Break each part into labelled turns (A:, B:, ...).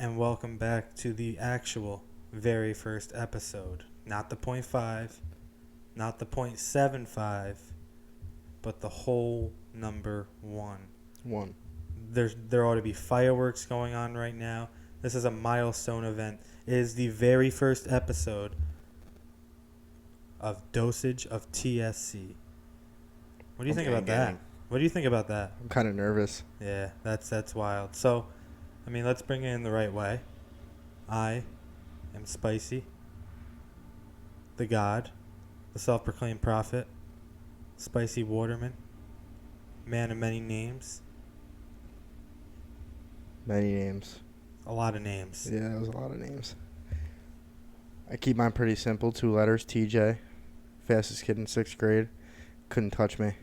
A: and welcome back to the actual very first episode. Not the .5, not the .75, but the whole number one.
B: One.
A: There ought to be fireworks going on right now. This is a milestone event. It is the very first episode of Dosage of TSC. What do you think about that? What do you think about that?
B: I'm kind of nervous.
A: Yeah, that's wild. So, I mean, let's bring it in the right way. I am Spicy, the God, the self-proclaimed prophet, Spicy Waterman, man of many names.
B: Many names.
A: A lot of names.
B: Yeah, that was a lot of names. I keep mine pretty simple. 2 letters. TJ. Fastest kid in 6th grade. Couldn't touch me.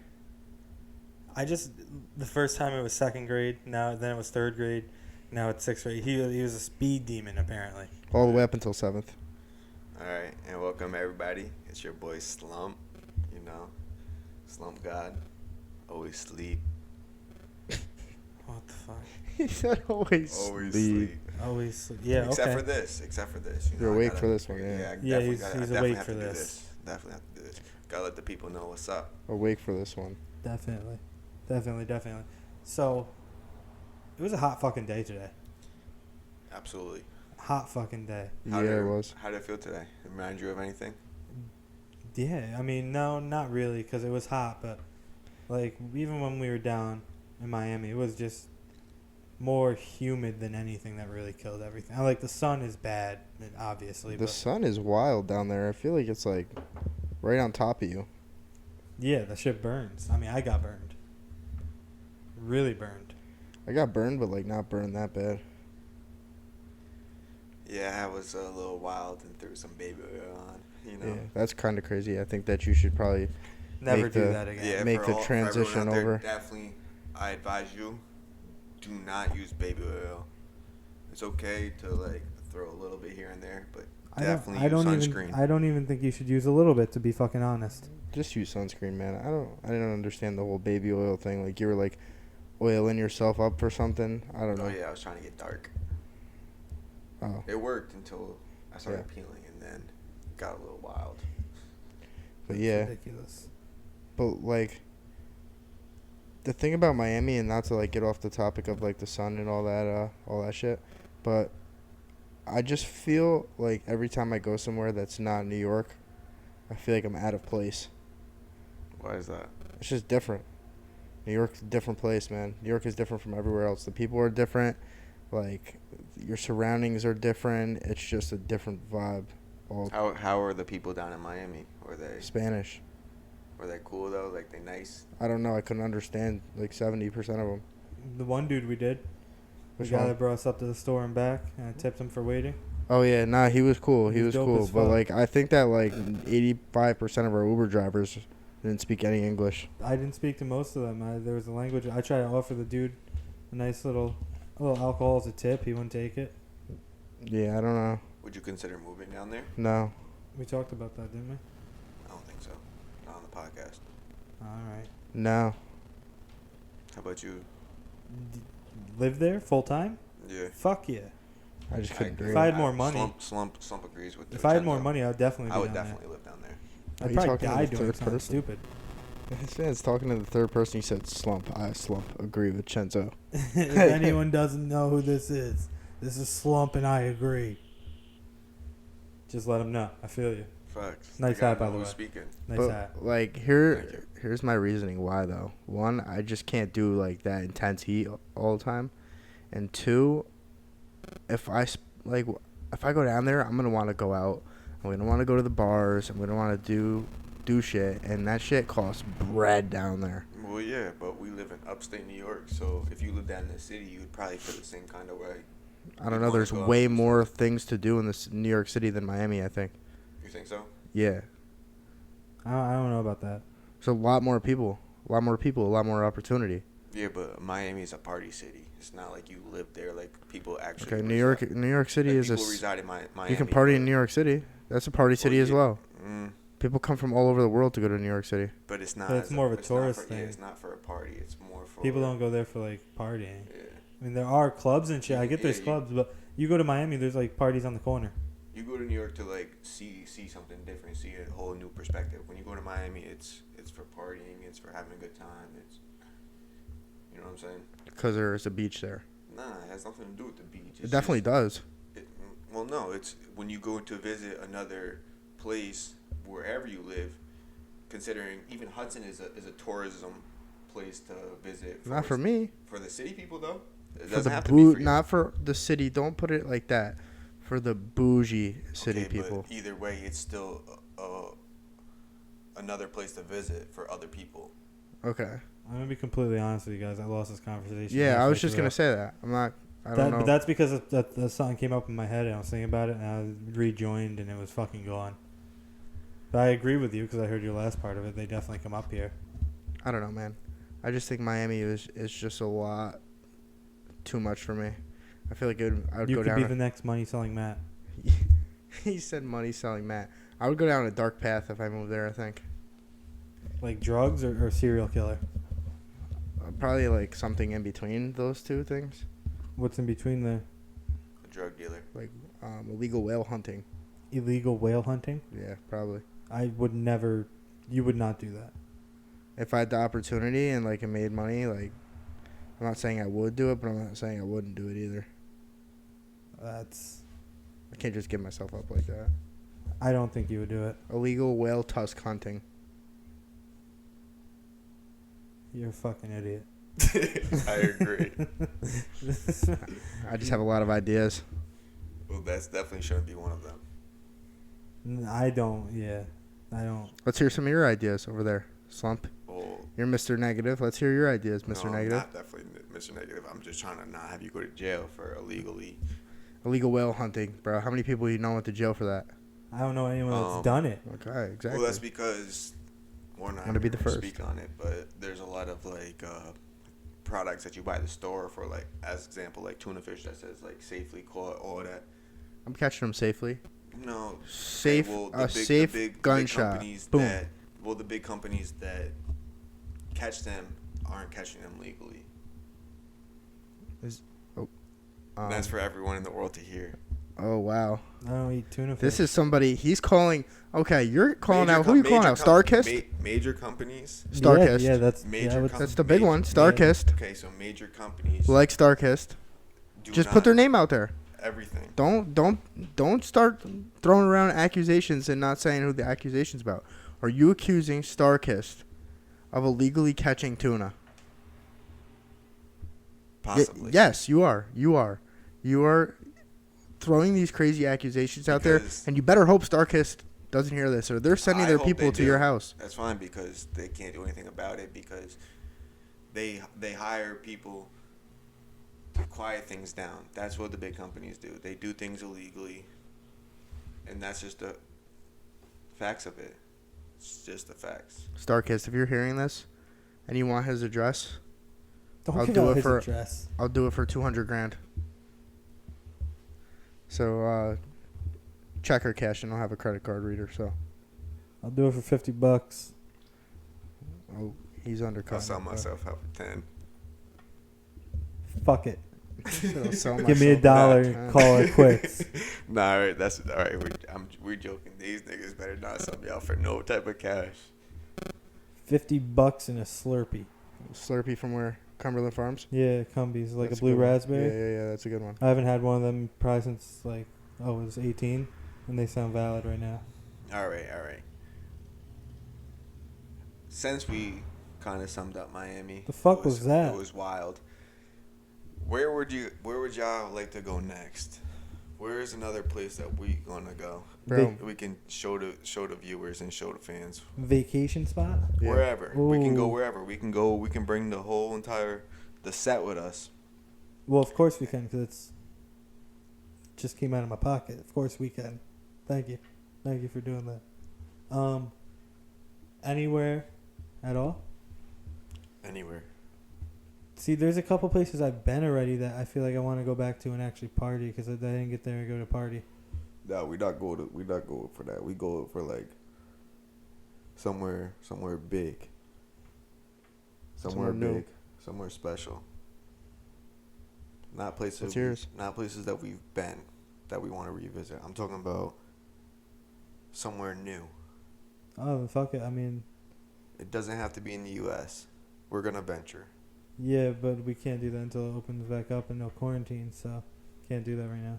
A: The first time it was 2nd grade, then it was 3rd grade, now it's 6th grade. He was a speed demon, apparently.
B: All the way up until 7th.
C: Alright, and welcome everybody. It's your boy Slump, Slump God. Always sleep.
A: What the fuck?
B: He said always sleep.
A: Always sleep. Yeah,
C: Except
A: okay.
C: for this.
B: You're awake for this one, yeah.
A: Yeah, he's awake for this.
C: Definitely have to do this. Gotta let the people know what's up.
B: Awake for this one.
A: Definitely. So, it was a hot fucking day today.
C: Absolutely.
A: Hot fucking day.
B: It was.
C: How did it feel today? Remind you of anything?
A: Yeah, I mean, no, not really, because it was hot, but, like, even when we were down in Miami, it was just more humid than anything that really killed everything. Like, the sun is bad, obviously.
B: The
A: but
B: sun is wild down there. I feel like it's, like, right on top of you.
A: yeah, that shit burns. I mean, I got burned. Really burned.
B: I got burned, but, like, not burned that bad.
C: Yeah, I was a little wild and threw some baby oil on,
B: Yeah, that's kind of crazy. I think that you should probably
A: Never do that again.
C: Yeah,
B: make the
C: for
B: transition
C: everyone out there,
B: over.
C: Definitely, I advise you, do not use baby oil. It's okay to like throw a little bit here and there, but definitely use sunscreen.
A: I don't even think you should use a little bit, to be fucking honest.
B: Just use sunscreen, man. I didn't understand the whole baby oil thing. Like, you were, like, oiling yourself up for something. I don't know.
C: Oh yeah, I was trying to get dark.
B: Oh.
C: It worked until I started peeling, and then it got a little wild.
B: But
A: That's
B: yeah.
A: ridiculous.
B: But, like, the thing about Miami, and not to, like, get off the topic of, like, the sun and all that shit, but I just feel like every time I go somewhere that's not New York, I feel like I'm out of place.
C: Why is that?
B: It's just different. New York's a different place, man. New York is different from everywhere else. The people are different. Like, your surroundings are different. It's just a different vibe.
C: How are the people down in Miami? Were they
B: Spanish.
C: cool though? Like, they nice?
B: I don't know. I couldn't understand like 70% of them.
A: The one dude we did.
B: Which
A: the guy
B: one?
A: that brought us up to the store and back, and I tipped him for waiting.
B: Oh yeah, nah, he was cool. He was
A: dope
B: cool,
A: as
B: but
A: fuck.
B: like I think that like 85% of our Uber drivers didn't speak any English.
A: I didn't speak to most of them. There was a language. I tried to offer the dude a nice little alcohol as a tip. He wouldn't take it.
B: Yeah, I don't know.
C: Would you consider moving down there?
B: No.
A: We talked about that, didn't we?
C: I don't think so. Not on the podcast.
A: All right.
B: No.
C: How about you?
A: Live there full time?
C: Yeah.
A: Fuck yeah.
B: I just couldn't
A: If
B: do
A: I
B: it.
A: had more money.
C: Slump agrees with.
A: If I had more
C: Vincenzo.
A: money, I would definitely.
C: I would
A: down there.
C: definitely live down there.
B: Are
A: I'd
B: you
A: probably
B: talking to
A: die
B: the
A: doing
B: third
A: something
B: person?
A: stupid.
B: This man's talking to the third person. He said slump. I slump. Agree with Chenzo.
A: If anyone doesn't know who this is Slump, and I agree. Just let him know. I feel you.
C: Facts.
A: Nice
C: They gotta
A: hat, by
C: know
A: the
C: who's
A: way.
C: Speaking.
A: Nice
B: But
A: hat.
B: like
C: Thank you.
B: here's my reasoning why though. One, I just can't do like that intense heat all the time, and two, if I go down there, I'm gonna want to go out. I'm gonna want to go to the bars. I'm gonna want to do shit, and that shit costs bread down there.
C: Well, yeah, but we live in upstate New York, so if you live down in the city, you would probably feel the same kind of way.
B: I don't
C: You'd
B: know.
C: wanna
B: There's
C: go out
B: way
C: and
B: more things to do in this New York City than Miami. I think.
C: You think so?
B: Yeah.
A: I don't know about that.
B: There's a lot more people. A lot more opportunity.
C: Yeah, but Miami's a party city. It's not like you live there. Like, people actually.
B: Okay, New York City
C: like
B: is
C: people reside in Miami.
B: You can party in New York City. That's a party city as well.
C: Mm,
B: People come from all over the world to go to New York City.
C: but it's not.
A: But it's more of a
C: it's
A: tourist
C: not for,
A: thing.
C: Yeah, it's not for a party. It's more for.
A: People don't go there for like partying.
C: Yeah.
A: I mean, there are clubs and shit. I get
C: Yeah,
A: there's clubs, but you go to Miami, there's like parties on the corner.
C: You go to New York to like see something different, see a whole new perspective. When you go to Miami, it's for partying, it's for having a good time. It's, you know what I'm saying?
B: Because there is a beach there.
C: Nah, it has nothing to do with the beach.
B: It definitely does.
C: Well, no, it's when you go to visit another place wherever you live. Considering even Hudson is a tourism place to visit.
B: Not for me.
C: For the city people, though. It
B: For
C: doesn't
B: the
C: have to be for you.
B: not for the city. Don't put it like that. For the bougie city
C: Okay,
B: people.
C: But either way, it's still another place to visit for other people.
B: Okay.
A: I'm gonna be completely honest with you guys. I lost this conversation.
B: Yeah, I was
A: halfway
B: just
A: through.
B: gonna say that. I don't know.
A: But that's because that something came up in my head and I was thinking about it and I rejoined and it was fucking gone. But I agree with you because I heard your last part of it. They definitely come up here.
B: I don't know, man. I just think Miami is just a lot too much for me. I feel like I would
A: You
B: go
A: could
B: down.
A: be the next money selling Matt.
B: He said money selling Matt. I would go down a dark path if I moved there. I think
A: Like drugs or serial killer?
B: probably like something in between those two things,
A: What's in between the
C: A drug dealer.
B: like illegal whale hunting.
A: illegal whale hunting?
B: Yeah, probably.
A: I would never. You would not do that.
B: If I had the opportunity and like it made money, like I'm not saying I would do it, but I'm not saying I wouldn't do it either.
A: That's.
B: I can't just give myself up like that.
A: I don't think you would do it.
B: Illegal whale tusk hunting.
A: You're a fucking idiot.
C: I agree.
B: I just have a lot of ideas.
C: Well, that's definitely shouldn't be one of them.
A: I don't. Yeah, I don't.
B: Let's hear some of your ideas over there, Slump.
C: Well,
B: You're Mr. Negative. Let's hear your ideas, Mr.
C: no,
B: Negative.
C: I'm not definitely Mr. Negative. I'm just trying to not have you go to jail for illegally.
B: Illegal whale hunting, bro. How many people you know went to jail for that?
A: I don't know anyone that's done it.
B: Okay, exactly.
C: Well, that's because we're not
B: I'm gonna be the
C: gonna
B: first.
C: speak on it, but there's a lot of like products that you buy at the store for, like, as example, like tuna fish that says like safely caught, all that.
B: I'm catching them safely.
C: No,
B: Safe,
C: well,
B: a safe gunshot.
C: companies
B: Boom.
C: the big companies that catch them aren't catching them legally. That's for everyone in the world to hear.
B: Oh wow.
A: I don't eat tuna fish.
B: This is somebody. He's calling. Okay, you're calling
C: Major
B: out. Who are you calling out? Starkist.
C: Major companies.
B: Starkist.
A: Yeah, that's
C: Major
A: yeah, I would-
C: com-
B: That's the big
C: major-
B: one. Starkist.
C: Okay, so major companies
B: Like Starkist.
C: do
B: Just
C: not
B: put their name out there.
C: everything.
B: Don't start throwing around accusations and not saying who the accusation's about. Are you accusing Starkist of illegally catching tuna?
C: Possibly.
B: Yes, you are. You are. You are throwing these crazy accusations out there,
C: Because-
B: and you better hope Starkist doesn't hear this, or they're sending
C: I
B: their
C: hope
B: people
C: they
B: to
C: do.
B: your house.
C: That's fine because they can't do anything about it because they hire people to quiet things down. That's what the big companies do. They do things illegally, and that's just the facts of it. It's just the facts.
B: Starkist, if you're hearing this, and you want his address,
A: Don't
B: I'll
A: give
B: do
A: out
B: it
A: his
B: for-
A: address.
B: I'll do it for $200,000. So, check or cash, and I'll have a credit card reader. So,
A: I'll do it for $50.
B: he's undercut.
C: I'll sell myself out for 10.
A: Fuck it.
B: I'll sell
A: Give me
B: myself
A: $1
B: back.
A: and call it quits.
C: Nah, all right, that's all right. We're joking. These niggas better not sell me out for no type of cash.
A: $50 and a Slurpee.
B: Slurpee from where? Cumberland Farms.
A: Yeah, Cumbies, like
B: That's
A: a blue
B: good one.
A: raspberry.
B: Yeah, that's a good one.
A: I haven't had one of them probably since like I was 18, and they sound valid right now.
C: All right. Since we kind of summed up Miami,
A: The fuck
C: it
A: was that?
C: It was wild. Where would y'all like to go next? Where is another place that we gonna go?
B: Bro,
C: We can show the viewers and show the fans.
A: Vacation spot?
B: Yeah.
C: Wherever we can go,
A: Ooh.
C: wherever we can go, we can bring the whole entire set with us.
A: Well, of course we can, because it's just came out of my pocket. Of course we can. Thank you for doing that. Anywhere at all?
C: Anywhere.
A: See, there's a couple places I've been already that I feel like I want to go back to and actually party, because I didn't get there and go to party.
C: No, we not go for that. We go for like somewhere big. Somewhere
B: Somewhere new.
C: big. Somewhere special. Not places.
B: What's yours?
C: Not places that we've been that we want to revisit. I'm talking about somewhere new.
A: Oh, fuck it. I mean,
C: It doesn't have to be in the U.S. We're gonna venture.
A: yeah, but we can't do that until it opens back up and no quarantine, so can't do that right now.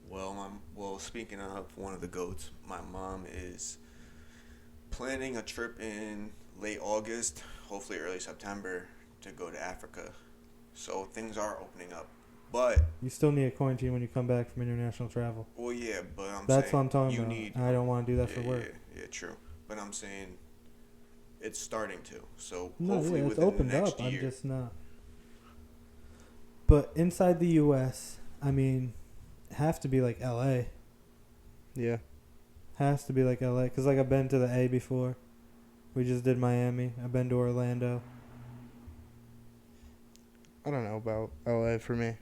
C: Well, speaking of one of the goats, my mom is planning a trip in late August, hopefully early September, to go to Africa. So things are opening up, but
A: You still need a quarantine when you come back from international travel.
C: well, yeah, but I'm
A: That's
C: saying
A: what I'm talking
C: you
A: about.
C: need.
A: I don't want to do that for
C: Yeah,
A: work.
C: yeah, true. But I'm saying it's starting to. So
A: No,
C: hopefully
A: yeah, it's
C: within
A: opened
C: the next
A: up. I'm
C: year.
A: just not. But inside the U.S., I mean, have to be like L.A.
B: Yeah.
A: Has to be like L.A. Because, like, I've been to the A before. We just did Miami. I've been to Orlando.
B: I don't know about LA for me.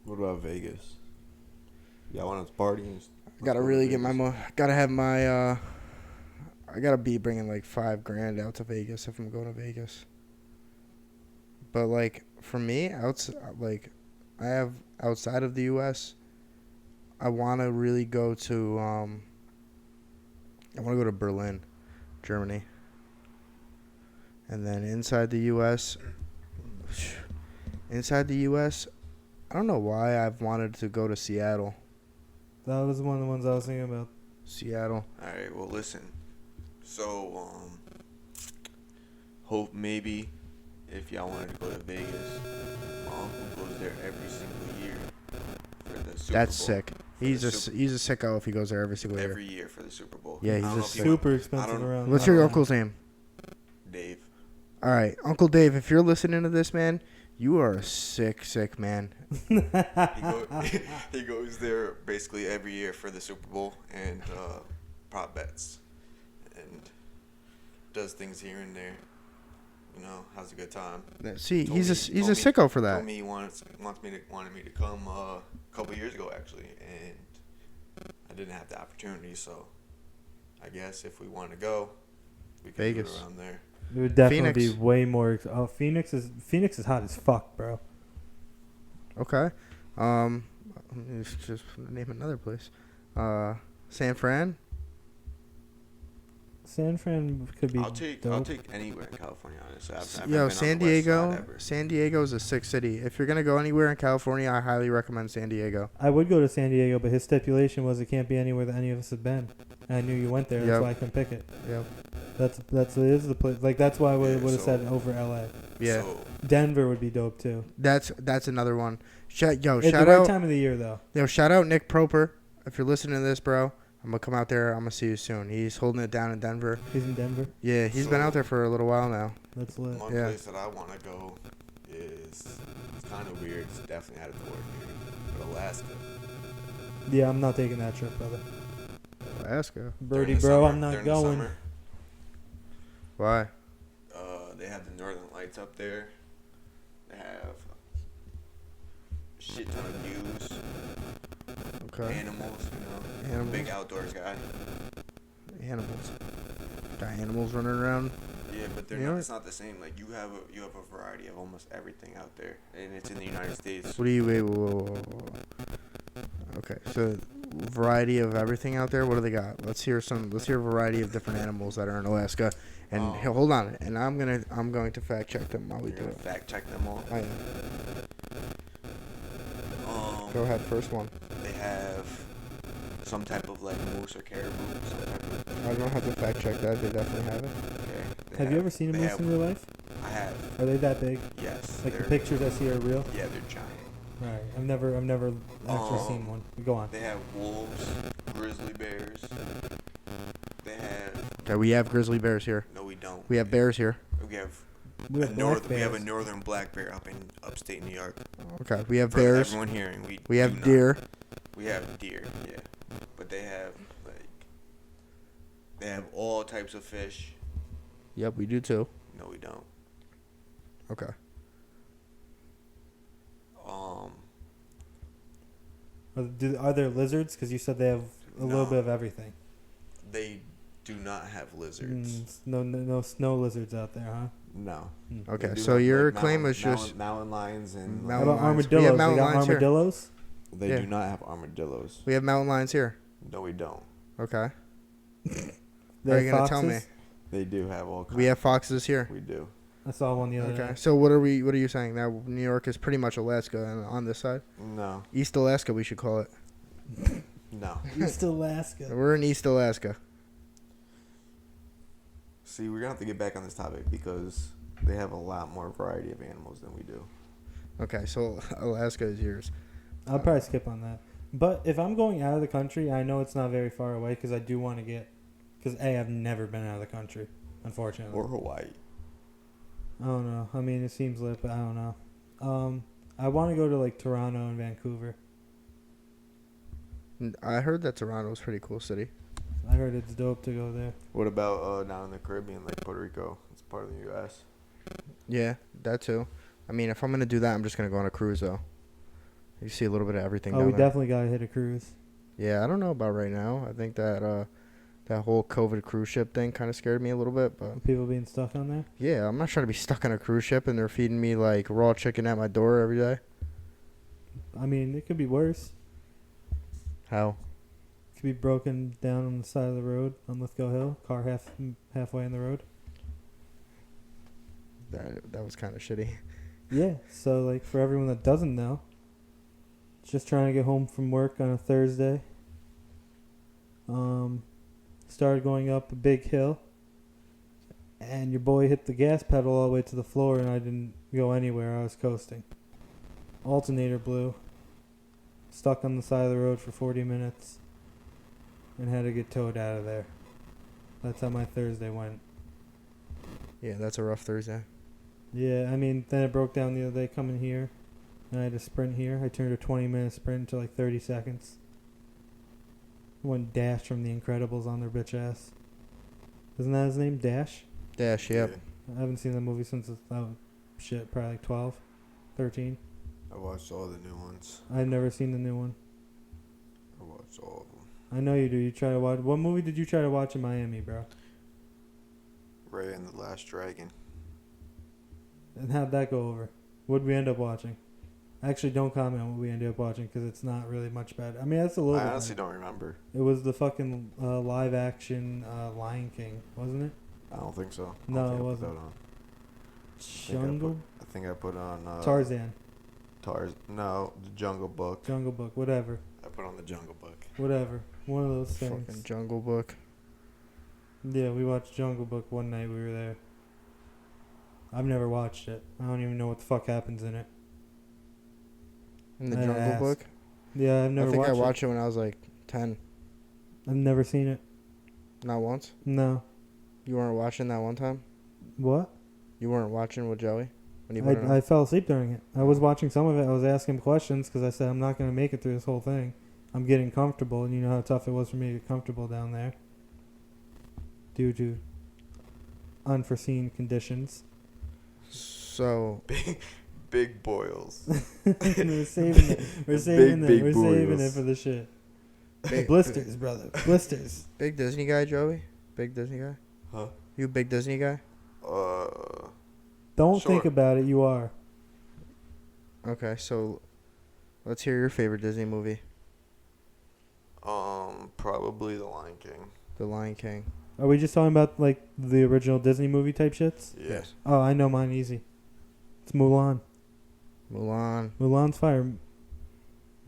C: What about Vegas? Y'all want to party?
B: Gotta really get my gotta have my I gotta be bringing like $5,000 out to Vegas if I'm going to Vegas. But like for me, I have outside of the U.S. I want to really go to I want to go to Berlin, Germany. And then inside the U.S. I don't know why I've wanted to go to Seattle.
A: That was one of the ones I was thinking about.
B: Seattle.
C: All right. Well, listen. So, hope maybe if y'all wanted to go to Vegas, my uncle goes there every single year for the Super
B: That's
C: Bowl.
B: sick. He's
C: the
B: a
C: Super-
B: he's a sicko if he goes there every single year.
C: Every year for the Super Bowl.
B: Yeah, he's
C: I don't
B: a
C: know if you
A: Super
C: want-
A: expensive
C: I don't-
A: around.
B: What's
A: I
B: your
A: don't
B: uncle's name?
C: Dave.
B: All right, Uncle Dave. If you're listening to this, man, you are a sick man.
C: He goes there basically every year for the Super Bowl and prop bets, and does things here and there. You know, has a good time.
B: See,
C: Told
B: he's
C: me-
B: a
C: told me-
B: sicko for that.
C: Told me he wanted me to come a couple years ago actually, and I didn't have the opportunity. So, I guess if we want to go, we can do
B: Vegas.
C: it around there.
A: It would definitely
B: Phoenix.
A: be way more. Oh, Phoenix is hot as fuck, bro.
B: Okay. Let's just name another place. San Fran.
A: San Fran could be
C: I'll take
A: dope.
C: anywhere in California. Honestly, I've never
B: Yo,
C: been on
B: San
C: the west side
B: Diego.
C: ever.
B: San Diego is a sick city. If you're gonna go anywhere in California, I highly recommend San Diego.
A: I would go to San Diego, but his stipulation was it can't be anywhere that any of us have been. And I knew you went there. That's
B: Yep.
A: why I couldn't pick it.
B: Yep.
A: It is the place. Like that's why I would have
C: so-
A: said over LA.
B: Yeah.
C: So,
A: Denver would be dope too.
B: That's another one. Shout
A: At the
B: out.
A: right time of the year though.
B: Shout out Nick Proper. If you're listening to this, bro, I'm gonna come out there. I'm gonna see you soon. He's holding it down in Denver.
A: He's in Denver.
B: Yeah, he's been
C: So-
B: out there for a little while now.
A: That's lit.
C: one
B: Yeah.
C: place that I want to go is it's kind of weird. It's definitely out of the ordinary, but Alaska.
A: Yeah, I'm not taking that trip, brother.
B: Alaska.
A: Birdie,
C: During the
A: bro,
C: summer-
A: I'm not
C: during the
A: going.
C: summer,
B: Why?
C: They have the Northern Lights up there. They have shit ton of views,
B: Okay.
C: animals. You know, I'm a
B: Animals.
C: big outdoors guy.
B: Animals. Got animals running around.
C: Yeah, but they're
B: You
C: not.
B: know
C: It's not the same. Like you have a variety of almost everything out there, and it's in the United States.
B: What do you wait? Whoa. Okay, so variety of everything out there. What do they got? Let's hear a variety of different animals that are in Alaska. And hey, hold on, and I'm going to fact check them while we
C: You're
B: do
C: gonna
B: it.
C: fact check them all.
B: I am. Go ahead, first one.
C: They have some type of like moose or caribou. Some type of.
B: I don't have to fact check that. They definitely have it.
C: Okay. They
A: Have you ever seen a
C: they
A: moose
C: have-
A: in real life?
C: I have.
A: Are they that big?
C: Yes.
A: Like the
C: they're-
A: pictures I see are real?
C: Yeah, they're giant.
A: Right. I've never actually seen one. Go on.
C: They have wolves, grizzly bears. They have.
B: Okay, we have grizzly bears here.
C: No, we don't.
B: We have bears here.
C: We have.
A: We have black
C: We have a
A: bears.
C: northern black bear up in upstate New York.
B: Okay, we have
C: For
B: bears.
C: everyone hearing, we
B: We
C: do
B: have
C: not.
B: deer.
C: We have deer, yeah, but they have like they have all types of fish.
B: Yep, we do too.
C: No, we don't.
B: Okay.
A: Are there lizards? Because you said they have a little
C: No.
A: bit of everything.
C: They do not have lizards.
A: No snow lizards out there, huh?
C: No.
B: Okay,
C: They do
B: so
C: have,
B: your
C: like,
B: claim was just
C: mountain lions and
A: How
B: Mountain
A: about
B: lions. We
A: armadillos?
B: have
A: They
B: mountain
A: got
B: lions here.
A: armadillos.
C: they
B: Yeah.
C: do not have armadillos.
B: we have mountain lions here.
C: No, we don't.
B: Okay.
A: They
B: Are
A: have
B: you gonna tell me?
A: foxes?
C: They do have all kinds.
B: We have foxes here.
C: We do.
A: I saw one the other
B: Okay.
A: day.
B: So what are you saying? That New York is pretty much Alaska on this side?
C: No.
B: East Alaska, we should call it.
C: No.
A: East Alaska.
B: We're in East Alaska.
C: See, we're gonna have to get back on this topic because they have a lot more variety of animals than we do.
B: Okay, so Alaska is yours.
A: I'll probably skip on that. But if I'm going out of the country, I know it's not very far away because I do want to get. Because I've never been out of the country, unfortunately.
C: Or Hawaii.
A: I don't know. I mean, it seems lit, but I don't know. I want to go to like Toronto and Vancouver.
B: I heard that Toronto's a pretty cool city.
A: I heard it's dope to go there.
C: What about down in the Caribbean, like Puerto Rico? It's part of the U.S.
B: Yeah, that too. I mean, if I'm gonna do that, I'm just gonna go on a cruise though. You see a little bit of everything.
A: Oh,
B: down
A: we
B: there.
A: definitely gotta hit a cruise.
B: Yeah, I don't know about right now. I think that that whole COVID cruise ship thing kind of scared me a little bit, but
A: People being stuck on there.
B: yeah, I'm not trying to be stuck on a cruise ship and they're feeding me like raw chicken at my door every day.
A: I mean, it could be worse.
B: How?
A: It could be broken down on the side of the road on Lithgow Hill. Car halfway in the road.
B: That was kind of shitty.
A: Yeah. So like for everyone that doesn't know, just trying to get home from work on a Thursday. Started going up a big hill. And your boy hit the gas pedal all the way to the floor, and I didn't go anywhere. I was coasting. Alternator blew. Stuck on the side of the road for 40 minutes. And had to get towed out of there. That's how my Thursday went.
B: Yeah, that's a rough Thursday.
A: Yeah, I mean, then it broke down the other day coming here. And I had to sprint here. I turned a 20-minute sprint to like 30 seconds. Went Dash from The Incredibles on their bitch ass. Isn't that his name? Dash?
B: Dash, yep.
A: I haven't seen that movie since shit, probably like 12, 13.
C: I watched all the new ones.
A: I've never seen the new one.
C: I watched all of them.
A: I know you do. You try to watch. What movie did you try to watch in Miami, bro?
C: Ray and the Last Dragon.
A: And how'd that go over? What'd we end up watching? Actually, don't comment on what we ended up watching because it's not really much bad. I mean, that's a little
C: I
A: bit
C: honestly
A: better.
C: don't remember.
A: It was the fucking live action Lion King, wasn't it?
C: I don't think so. I
A: No,
C: don't think
A: it
C: I put
A: wasn't.
C: that on.
A: Jungle?
C: I think I put on
A: Tarzan.
C: No, the Jungle Book.
A: Jungle Book, whatever.
C: I put on the Jungle Book.
A: Whatever. One of those things.
B: Fucking Jungle Book.
A: Yeah, we watched Jungle Book one night we were there. I've never watched it. I don't even know what the fuck happens in it.
B: In the
A: I
B: Jungle
A: asked.
B: Book?
A: Yeah, I've never
B: I think
A: watched
B: I watched it when I was like 10.
A: I've never seen it.
B: Not once.
A: No.
B: You weren't watching that one time?
A: What?
B: You weren't watching with Joey? When he put it on?
A: I fell asleep during it. I was watching some of it. I was asking him questions because I said I'm not going to make it through this whole thing. I'm getting comfortable, and you know how tough it was for me to get comfortable down there due to unforeseen conditions.
B: So,
C: Big boils.
A: we're saving it. We're saving
C: big
A: it. We're saving it
C: boils.
A: for the shit.
B: Big-
A: Blisters, brother. Blisters.
B: big Disney guy, Joey? Big Disney guy?
C: Huh?
B: You a big Disney guy?
A: Don't
C: Sure.
A: think about it. You are.
B: Okay, so let's hear your favorite Disney movie.
C: Probably The Lion King.
B: The Lion King.
A: Are we just talking about like the original Disney movie type shits?
C: Yeah.
A: Oh, I know mine easy. It's Mulan.
B: Mulan.
A: Mulan's fire.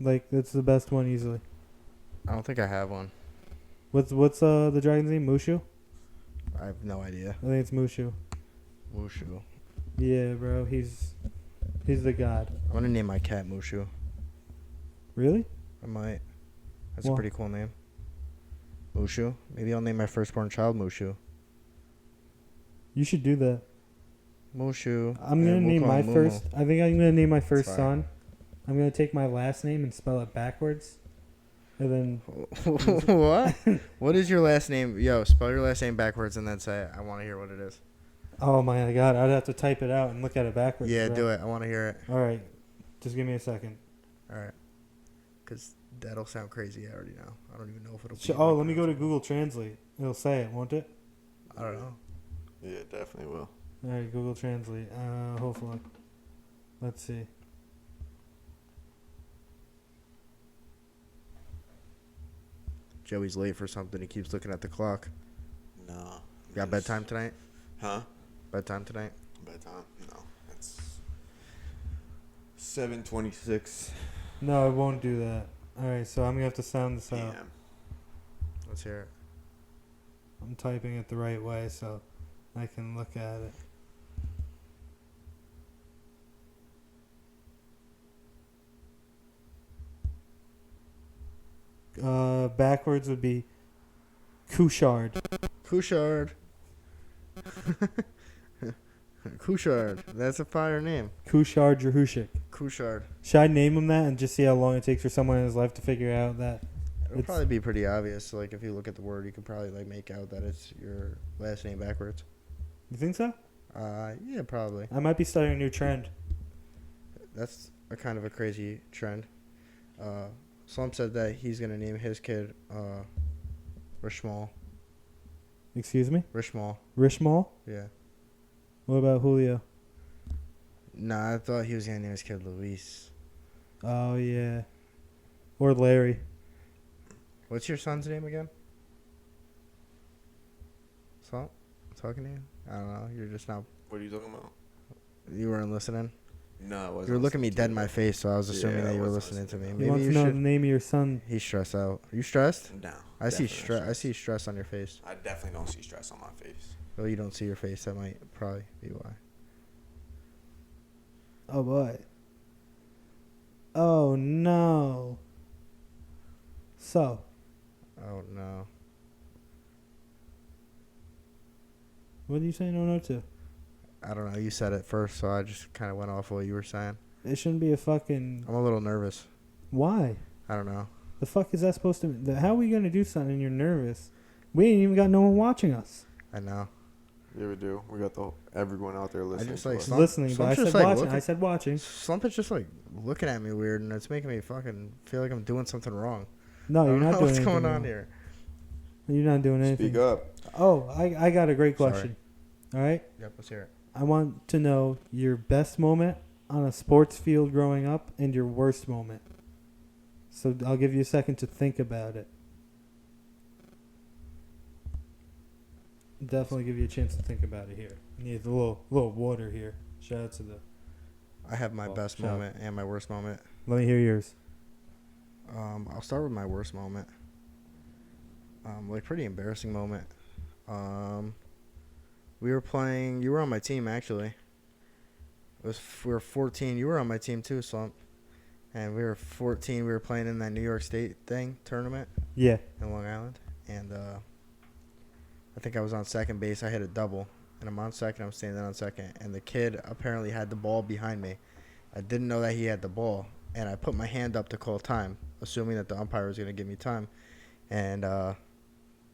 A: Like it's the best one easily.
B: I don't think I have one.
A: What's the dragon's name? Mushu?
B: I have no idea.
A: I think it's Mushu.
B: Mushu.
A: Yeah, bro. He's the god.
B: I'm gonna name my cat Mushu.
A: Really?
B: I might. That's
A: Why?
B: a pretty cool name. Mushu. Maybe I'll name my firstborn child Mushu.
A: You should do that.
B: Mushu.
A: I'm
B: and
A: gonna
B: we'll
A: name
B: call
A: my
B: him Mumu.
A: first. I think I'm gonna name my first
B: fine.
A: son. I'm gonna take my last name and spell it backwards, and then
B: What? What is your last name? Yo, spell your last name backwards and then say it. I want to hear what it is.
A: oh my god, I'd have to type it out and look at it backwards.
B: Yeah,
A: bro.
B: do it. I want to hear it.
A: All right, just give me a second.
B: All right. Because that'll sound crazy. I already know. I don't even know if it'll be.
A: Oh,
B: like
A: let me
B: that.
A: go to Google Translate. It'll say it, won't it?
B: I don't know.
C: Yeah, definitely will.
A: All right, Google Translate. Hopefully. Let's see.
B: Joey's late for something. He keeps looking at the clock.
C: No.
B: You got bedtime tonight?
C: Huh?
B: Bedtime tonight?
C: Bedtime? No. It's 7:26
A: No, it won't do that. All right, so I'm going to have to sound this out.
C: p.m.
B: Let's hear it.
A: I'm typing it the right way so I can look at it. Backwards would be Couchard.
B: Couchard. Couchard. That's a fire name.
A: Couchard Jahushik.
B: Couchard.
A: Should I name him that and just see how long it takes for someone in his life to figure out that?
B: It'll
A: It's-
B: probably be pretty obvious. Like, if you look at the word, you could probably, like, make out that it's your last name backwards.
A: You think so?
B: Yeah, probably.
A: I might be starting a new trend.
B: That's a kind of a crazy trend. Slump said that he's going to name his kid, Rishmal.
A: Excuse me?
B: Rishmal.
A: Rishmal?
B: Yeah.
A: What about Julio?
B: Nah, I thought he was going to name his kid Luis.
A: Oh, yeah. Or Larry.
B: What's your son's name again? Slump? Talking to you? I don't know. You're just not.
C: What are you talking about?
B: You weren't listening?
C: No, I wasn't.
B: You were looking me
C: listening
B: dead
C: to
B: in my
C: you.
B: face, so I was assuming
C: Yeah,
B: that
C: I
B: you were
C: wasn't
B: listening to me.
C: listening.
A: He
B: Maybe
A: wants
B: you
A: to know
B: should.
A: the name of your son.
B: He's stressed out. Are you stressed?
C: No.
B: I see
C: definitely not
B: stress. I
C: stressed.
B: see stress on your face.
C: I definitely don't see stress on my face.
B: Well, you don't see your face. That might probably be why.
A: Oh, boy. Oh, no. So,
B: Oh no.
A: what are you saying no to?
B: I don't know. You said it first, so I just kind of went off what you were saying.
A: It shouldn't be a fucking...
B: I'm a little nervous.
A: Why?
B: I don't know.
A: The fuck is that supposed to... How are we going to do something and you're nervous? We ain't even got no one watching us.
B: I know.
C: Yeah, we do. We got everyone out there listening.
B: just,
C: to
B: like,
C: us.
B: Slump-
A: Listening, but I
B: Slump's
A: said
B: just, like,
A: watching.
B: looking-
A: I said watching.
B: Slump is just like looking at me weird, and it's making me fucking feel like I'm doing something wrong.
A: No,
B: I
A: you're
B: don't know
A: not doing
B: what's
A: anything
B: going on
A: wrong.
B: here.
A: You're not doing anything.
C: Speak up.
A: Oh, I got a great
B: Sorry.
A: question. All right?
B: Yep, let's hear it.
A: I want to know your best moment on a sports field growing up and your worst moment. So I'll give you a second to think about it. Definitely give you a chance to think about it here. Need a little water here. Shout out to the...
B: I have my
A: Well,
B: best
A: shout.
B: moment and my worst moment.
A: Let me hear yours.
B: I'll start with my worst moment. Like pretty embarrassing moment. We were playing. You were on my team actually. We were 14. You were on my team too, Slump. And we were 14. We were playing in that New York State tournament
A: Yeah.
B: in Long Island, and I think I was on second base. I hit a double, and I'm on second. I'm standing on second, and the kid apparently had the ball behind me. I didn't know that he had the ball, and I put my hand up to call time, assuming that the umpire was going to give me time, and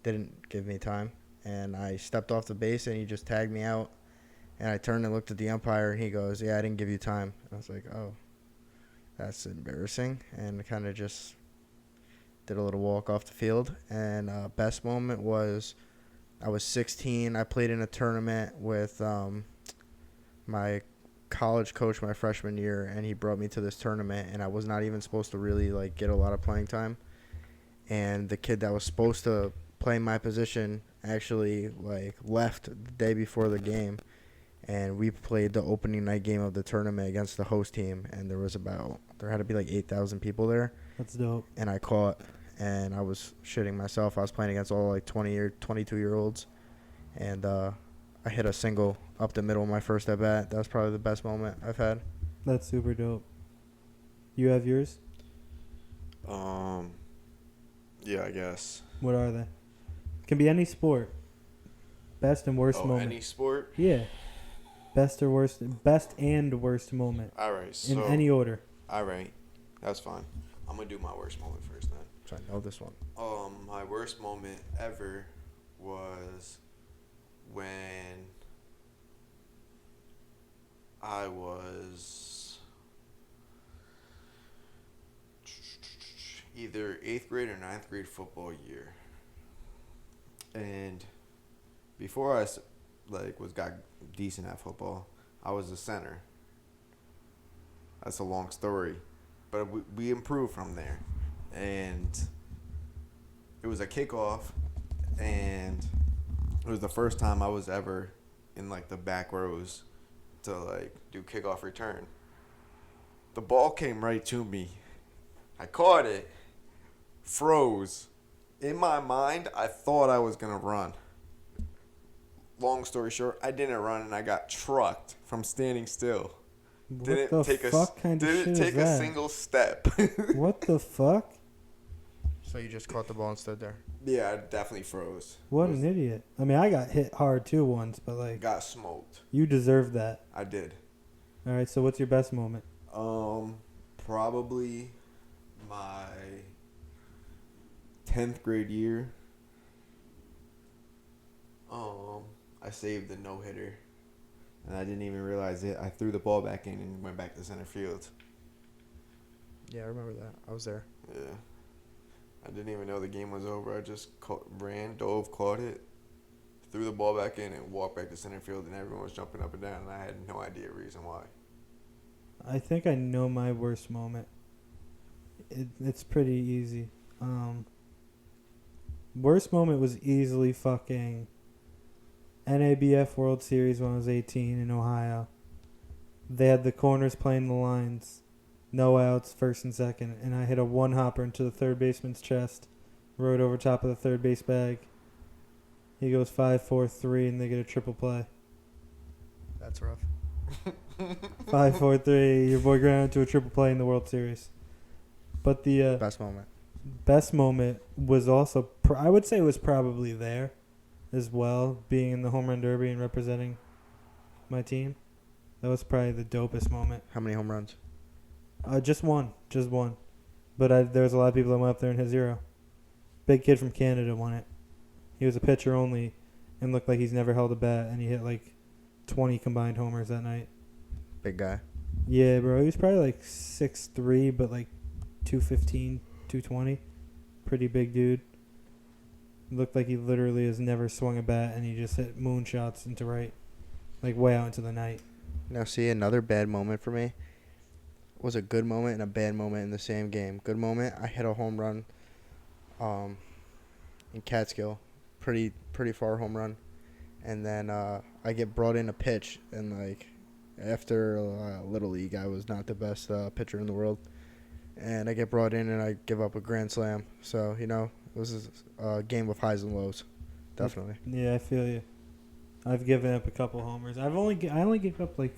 B: didn't give me time. And I stepped off the base, and he just tagged me out. And I turned and looked at the umpire, and he goes, "Yeah, I didn't give you time." And I was like, "Oh, that's embarrassing," and kind of just did a little walk off the field. And best moment was I was 16. I played in a tournament with my college coach my freshman year, and he brought me to this tournament, and I was not even supposed to really like get a lot of playing time. And the kid that was supposed to play my position actually like left the day before the game, and we played the opening night game of the tournament against the host team, and there had to be like 8,000 people there,
A: That's dope.
B: and I caught, and I was shitting myself. I was playing against all like 22-year-olds, and I hit a single up the middle of my first at bat. That was probably the best moment I've had.
A: That's super dope. You have yours?
C: Yeah, I guess.
A: What are they? Can be any sport. Best and worst moment.
C: Any sport?
A: Yeah. Best or worst. Best and worst moment.
C: All right. So,
A: In any order.
C: all right. That's fine. I'm going to do my worst moment first then.
B: So I know this one.
C: My worst moment ever was when I was either 8th grade or 9th grade football year. And before got decent at football. I was a center. That's a long story, but we improved from there, and it was a kickoff, and it was the first time I was ever in like the back rows to like do kickoff return. The ball came right to me. I caught it, froze. In my mind, I thought I was gonna run. Long story short, I didn't run and I got trucked from standing still.
A: What the fuck kind of shit
C: Didn't take
A: is that?
C: a single step.
A: What the fuck?
B: So you just caught the ball and stood there.
C: Yeah, I definitely froze.
A: What an idiot. I mean, I got hit hard too once, but like,
C: Got smoked.
A: you deserve that.
C: I did.
A: All right, so what's your best moment?
C: Probably my 10th grade year. I saved the no-hitter, and I didn't even realize it. I threw the ball back in and went back to center field.
B: Yeah, I remember that. I was there.
C: Yeah. I didn't even know the game was over. I just ran, dove, caught it, threw the ball back in, and walked back to center field, and everyone was jumping up and down, and I had no idea reason why.
A: I think I know my worst moment. It's pretty easy. Worst moment was easily fucking NABF World Series when I was 18 in Ohio. They had the corners playing the lines. No outs, first and second. And I hit a one-hopper into the third baseman's chest. Rode over top of the third base bag. He goes 5-4-3, and they get a triple play.
B: That's rough.
A: 5-4-3, your boy grounded to a triple play in the World Series. But the
B: Best moment.
A: best moment was also, I would say it was probably there as well, being in the home run derby and representing my team. That was probably the dopest moment.
B: How many home runs?
A: Just one. But there was a lot of people that went up there and hit zero. Big kid from Canada won it. He was a pitcher only and looked like he's never held a bat, and he hit like 20 combined homers that night.
B: Big guy.
A: Yeah, bro. He was probably like 6'3", but like 215, 220. Pretty big dude. Looked like he literally has never swung a bat, and he just hit moonshots into right, like way out into the night.
B: Now, see, another bad moment for me was a good moment and a bad moment in the same game. Good moment, I hit a home run in Catskill. Pretty far home run. And then I get brought in a pitch, and like after Little League, I was not the best pitcher in the world. And I get brought in, and I give up a grand slam. So, you know, it was a game of highs and lows. Definitely.
A: Yeah, I feel you. I've given up a couple homers. I only gave up like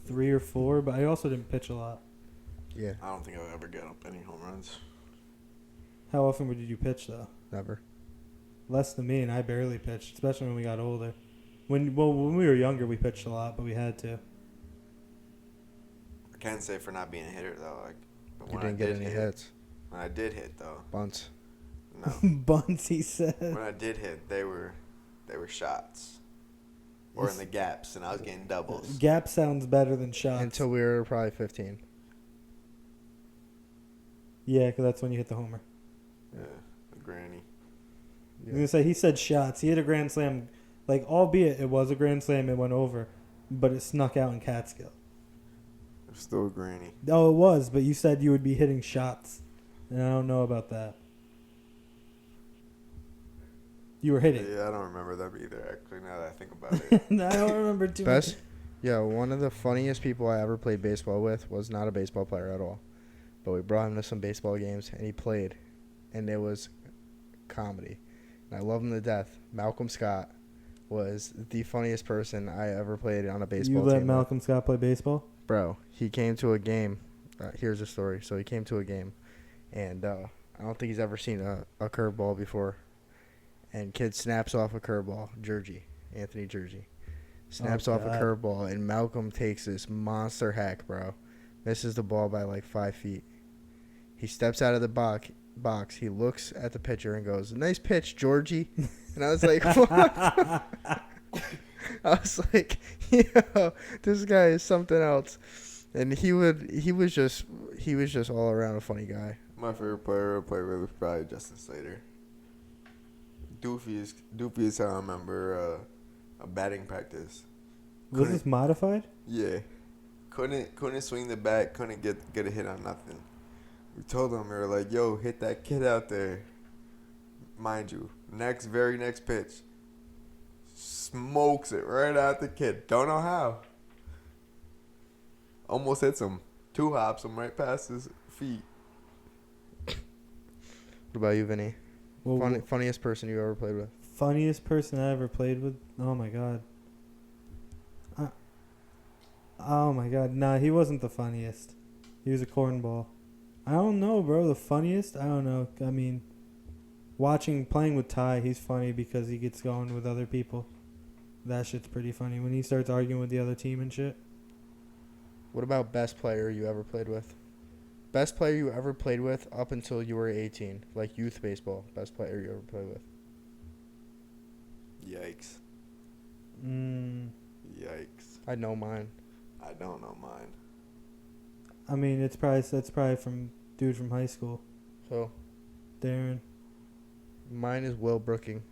A: 3 or 4, but I also didn't pitch a lot.
B: Yeah,
C: I don't think I'll ever get up any home runs.
A: How often did you pitch though?
B: never.
A: Less than me, and I barely pitched, especially when we got older. When we were younger, we pitched a lot, but we had to.
C: I can't say for not being a hitter though. But
B: You
C: when
B: didn't
C: I
B: get
C: did
B: any
C: hit,
B: hits.
C: When I did hit though,
B: Bunts.
C: no.
A: Bunts, he said.
C: When I did hit, they were shots, or in the gaps, and I was getting doubles.
A: Gap sounds better than shots.
B: Until we were probably 15.
A: Yeah, because that's when you hit the homer.
C: Yeah, the granny.
A: I was gonna say, he said shots. He hit a grand slam, like, albeit it was a grand slam, it went over, but it snuck out in Catskill.
C: It was still a granny.
A: Oh, it was, but you said you would be hitting shots, and I don't know about that. You were hitting.
C: Yeah, I don't remember that either. Actually, now that I think about it.
A: I don't remember too
B: Best?
A: much.
B: Yeah, one of the funniest people I ever played baseball with was not a baseball player at all. But we brought him to some baseball games, and he played. And it was comedy. And I love him to death. Malcolm Scott was the funniest person I ever played on a baseball
A: You
B: team
A: let
B: with.
A: Malcolm Scott play baseball?
B: Bro, he came to a game. Here's the story. So he came to a game, and I don't think he's ever seen a curveball before. And kid snaps off a curveball. Anthony Jersey. Snaps off a
A: God.
B: curveball, and Malcolm takes this monster hack, bro. Misses the ball by like 5 feet. He steps out of the box. He looks at the pitcher and goes, "Nice pitch, Georgie." And I was like, "What?" I was like, "Yo, this guy is something else." And he was just all around a funny guy.
C: My favorite player I played with was probably Justin Slater. Doofy is how I remember a batting practice.
A: Was
C: Couldn't-
A: this modified?
C: Yeah. Couldn't swing the bat, couldn't get a hit on nothing. We told him, we were like, yo, hit that kid out there. Mind you, very next pitch. Smokes it right at the kid. Don't know how. Almost hits him. 2 hops him right past his feet.
B: What about you, Vinny?
A: Well,
B: Funniest person you ever played with?
A: funniest person I ever played with? Oh my god. Oh my god. Nah, he wasn't the funniest. He was a cornball. I don't know, bro. The funniest? I don't know. I mean, playing with Ty, he's funny because he gets going with other people. That shit's pretty funny when he starts arguing with the other team and shit.
B: What about best player you ever played with? Best player you ever played with up until you were 18, like youth baseball. Best player you ever played with.
C: Yikes. Yikes.
B: I know mine.
C: I don't know mine.
A: I mean, that's probably from dude from high school,
B: So
A: Darren.
B: mine is Will Brooking.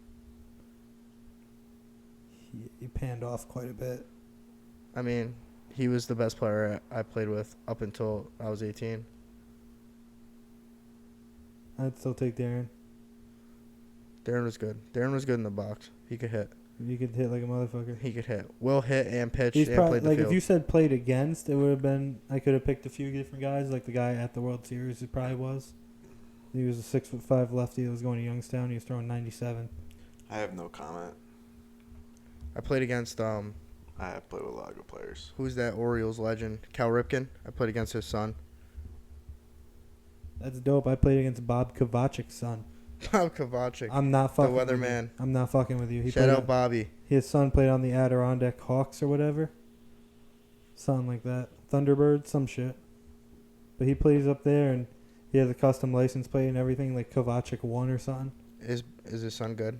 A: He panned off quite a bit.
B: I mean, he was the best player I played with up until I was 18.
A: I'd still take Darren.
B: Darren was good. Darren was good in the box. He could hit.
A: You could hit like a motherfucker.
B: He could hit. Will hit and pitch
A: He's
B: and
A: probably
B: played the
A: like
B: field.
A: if you said played against, it would have been. I could have picked a few different guys, like the guy at the World Series. It probably was. He was a 6'5" lefty that was going to Youngstown. He was throwing 97.
C: I have no comment.
B: I played against
C: I have played with a lot of good players.
B: who's that Orioles legend? Cal Ripken. I played against his son.
A: That's dope. I played against Bob Kovacic's son.
B: Bob Kovacic.
A: I'm not fucking. with you.
B: weatherman.
A: I'm not fucking with you. He
B: Shout
A: played
B: out Bobby.
A: His son played on the Adirondack Hawks or whatever. Something like that. Thunderbirds, some shit. But he plays up there and he has a custom license plate and everything, like Kovacic 1 or something.
B: Is his son good?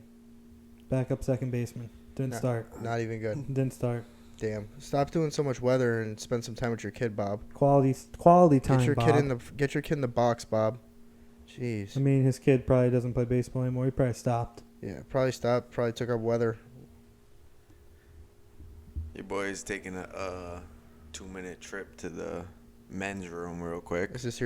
A: Backup second baseman. Didn't
B: No.
A: start.
B: Not even good.
A: Didn't start.
B: Damn. Stop doing so much weather and spend some time with your kid, Bob.
A: Quality time,
B: Get your
A: Bob.
B: kid in the box, Bob. Jeez.
A: I mean, his kid probably doesn't play baseball anymore. He probably stopped.
B: Yeah, probably stopped. Probably took up weather.
C: Your boy's taking a 2-minute trip to the men's room real quick.
B: This is